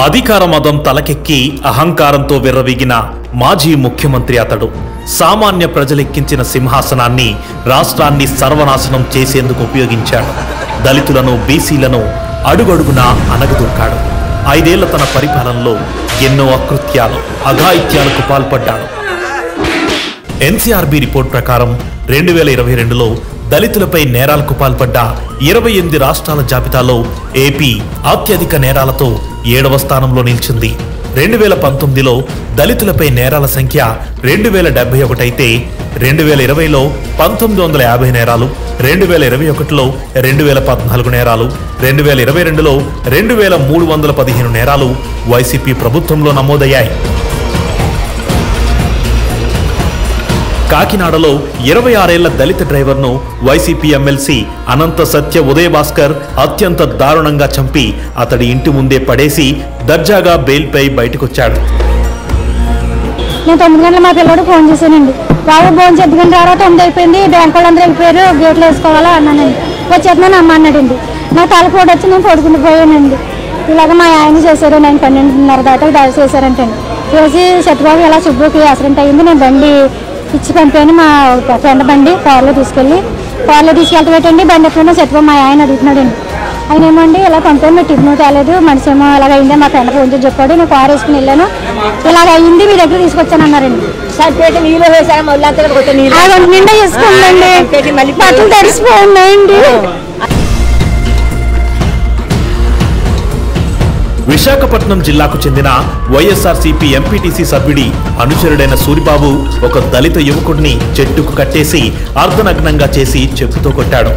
అధికార మదం తలకెక్కి అహంకారంతో విర్రవీగిన మాజీ ముఖ్యమంత్రి అతడు. సామాన్య ప్రజలెక్కించిన సింహాసనాన్ని రాష్ట్రాన్ని సర్వనాశనం చేసేందుకు ఉపయోగించాడు. దళితులను, బీసీలను అడుగడుగునా అనగదొక్కాడు. 5 ఏళ్ల తన పరిపాలనలో ఎన్నో అకృత్యాలు, అఘాయిత్యాలకు పాల్పడ్డాడు. ఎన్సీఆర్బీ రిపోర్ట్ ప్రకారం 2022లో దళితులపై నేరాలకు పాల్పడ్డ 28 రాష్ట్రాల జాబితాలో ఏపీ అత్యధిక నేరాలతో 7వ స్థానంలో నిలిచింది. 2019లో దళితులపై నేరాల సంఖ్య 2071 అయితే 2020లో 1950 నేరాలు, 2021లో 2014 నేరాలు, 2022లో 2315 నేరాలు వైసీపీ ప్రభుత్వంలో నమోదయ్యాయి. కాకినాడలో 26 ఏళ్ల దళిత డ్రైవర్ను వైసీపీ ఎమ్మెల్సీ అనంత సత్య ఉదయ భాస్కర్ అత్యంత దారుణంగా చంపి అతడి ఇంటి ముందే పడేసి దర్జాగా బెయిల్పై బయటకొచ్చాడు. నేను 9 గంటల మా పిల్లడు ఫోన్ చేశానండి. బాబు ఫోన్ చేద్దాం రారా, 9 అయిపోయింది, బ్యాంక్ వాళ్ళందరూ వెళ్ళిపోయారు, గేట్లు వేసుకోవాలా అన్నానండి. వచ్చేస్తున్నాను అమ్మ అన్నాడండి. నాకు తల పోటు వచ్చి నేను పడుకుని పోయానండి. ఇలాగ మా ఆయన చేశారు, 12:30 దాకా దాడి చేశారంటండి. చేసి సత్యబాబు ఇలా సుబ్బుకి యాక్సిడెంట్ అయ్యింది, నేను బండి ఇచ్చి పంపాను. మా ఫ్రెండ్ బండి కారులో తీసుకెళ్తే పెట్టండి, బండి ఎట్లా సత్యబాబు మా ఆయన అడుగుతున్నాడండి. ఆయన ఏమండి ఇలా పంపాను, మీరు టిఫిన్ తేలేదు, మనిషి ఏమో ఇలాగ అయిందే మా ఫ్రెండ్ ఫోన్ చేసి చెప్పాడు, నేను కారు వేసుకుని వెళ్ళాను, ఇలాగ అయింది మీ దగ్గర తీసుకొచ్చాను అన్నారండి. నిండా వేసుకోండి, బట్టలు తడిసిపోయిందండి. విశాఖపట్నం జిల్లాకు చెందిన వైఎస్ఆర్సీపీ ఎంపీటీసీ సభ్యుడి అనుచరుడైన సూరిబాబు ఒక దళిత యువకుడిని చెట్టుకు కట్టేసి అర్ధనగ్నంగా చేసి చెప్పుతో కొట్టాడు.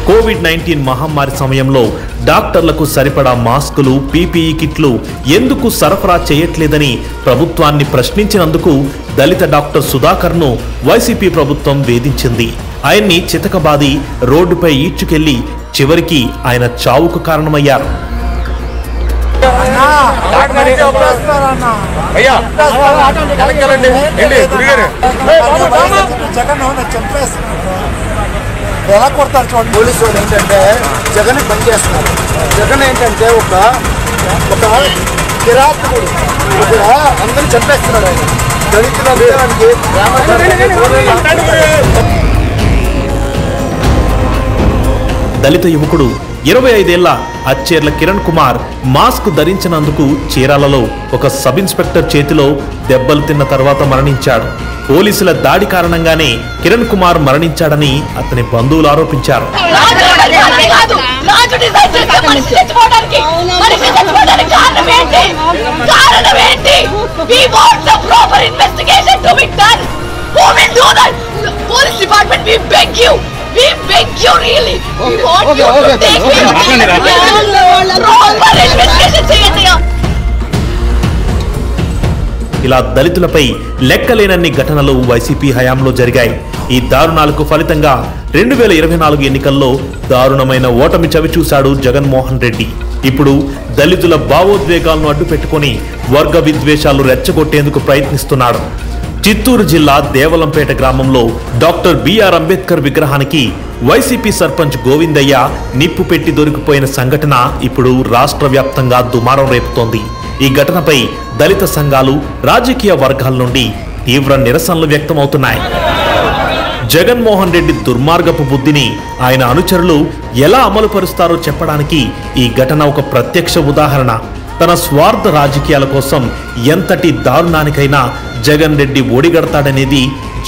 కోవిడ్-19 మహమ్మారి సమయంలో డాక్టర్లకు సరిపడా మాస్కులు, పీపీఈ కిట్లు ఎందుకు సరఫరా చేయట్లేదని ప్రభుత్వాన్ని ప్రశ్నించినందుకు దళిత డాక్టర్ సుధాకర్ను వైసీపీ ప్రభుత్వం వేధించింది. ఆయన్ని చితకబాది రోడ్డుపై ఈడ్చుకెళ్లి చివరికి ఆయన చావుకు కారణమయ్యారు. ఎలా కొడతారు చూడండి. పోలీసు వాళ్ళు ఏంటంటే జగన్ పనిచేస్తున్నారు. జగన్ ఏంటంటే ఒక కిరాతకుడు, అందరూ చంపేస్తున్నాడు. ఆయన దళితులకి దళిత యువకుడు 25 ఏళ్ల అచ్చేర్ల కిరణ్ కుమార్ మాస్క్ ధరించినందుకు చీరాలలో ఒక సబ్ ఇన్స్పెక్టర్ చేతిలో దెబ్బలు తిన్న తర్వాత మరణించాడు. పోలీసుల దాడి కారణంగానే కిరణ్ కుమార్ మరణించాడని అతని బంధువులు ఆరోపించారు. We beg you really. We want you to take proper investigation చేయండి. ఇలా దళితులపై లెక్కలేనన్ని ఘటనలు వైసీపీ హయాంలో జరిగాయి. ఈ దారుణాలకు ఫలితంగా 2024 ఎన్నికల్లో దారుణమైన ఓటమి చవిచూశాడు జగన్మోహన్ రెడ్డి. ఇప్పుడు దళితుల భావోద్వేగాలను అడ్డుపెట్టుకుని వర్గ విద్వేషాలు రెచ్చగొట్టేందుకు ప్రయత్నిస్తున్నాడు. చిత్తూరు జిల్లా దేవలంపేట గ్రామంలో డాక్టర్ బిఆర్ అంబేద్కర్ విగ్రహానికి వైసీపీ సర్పంచ్ గోవిందయ్య నిప్పు పెట్టి దొరికిపోయిన సంఘటన ఇప్పుడు రాష్ట్ర వ్యాప్తంగా దుమారం రేపుతోంది. ఈ ఘటనపై దళిత సంఘాలు, రాజకీయ వర్గాల నుండి తీవ్ర నిరసనలు వ్యక్తమవుతున్నాయి. జగన్మోహన్ రెడ్డి దుర్మార్గపు బుద్ధిని ఆయన అనుచరులు ఎలా అమలుపరుస్తారో చెప్పడానికి ఈ ఘటన ఒక ప్రత్యక్ష ఉదాహరణ. తన స్వార్థ రాజకీయాల కోసం ఎంతటి దారుణానికైనా జగన్ రెడ్డి ఒడిగడతాడనేది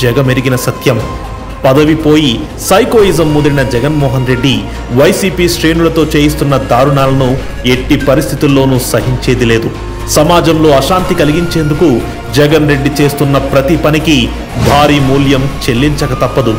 జగమెరిగిన సత్యం. పదవి పోయి సైకోయిజం ముదిరిన జగన్మోహన్ రెడ్డి వైసీపీ శ్రేణులతో చేయిస్తున్న దారుణాలను ఎట్టి పరిస్థితుల్లోనూ సహించేది లేదు. సమాజంలో అశాంతి కలిగించేందుకు జగన్ రెడ్డి చేస్తున్న ప్రతి పనికి భారీ మూల్యం చెల్లించక తప్పదు.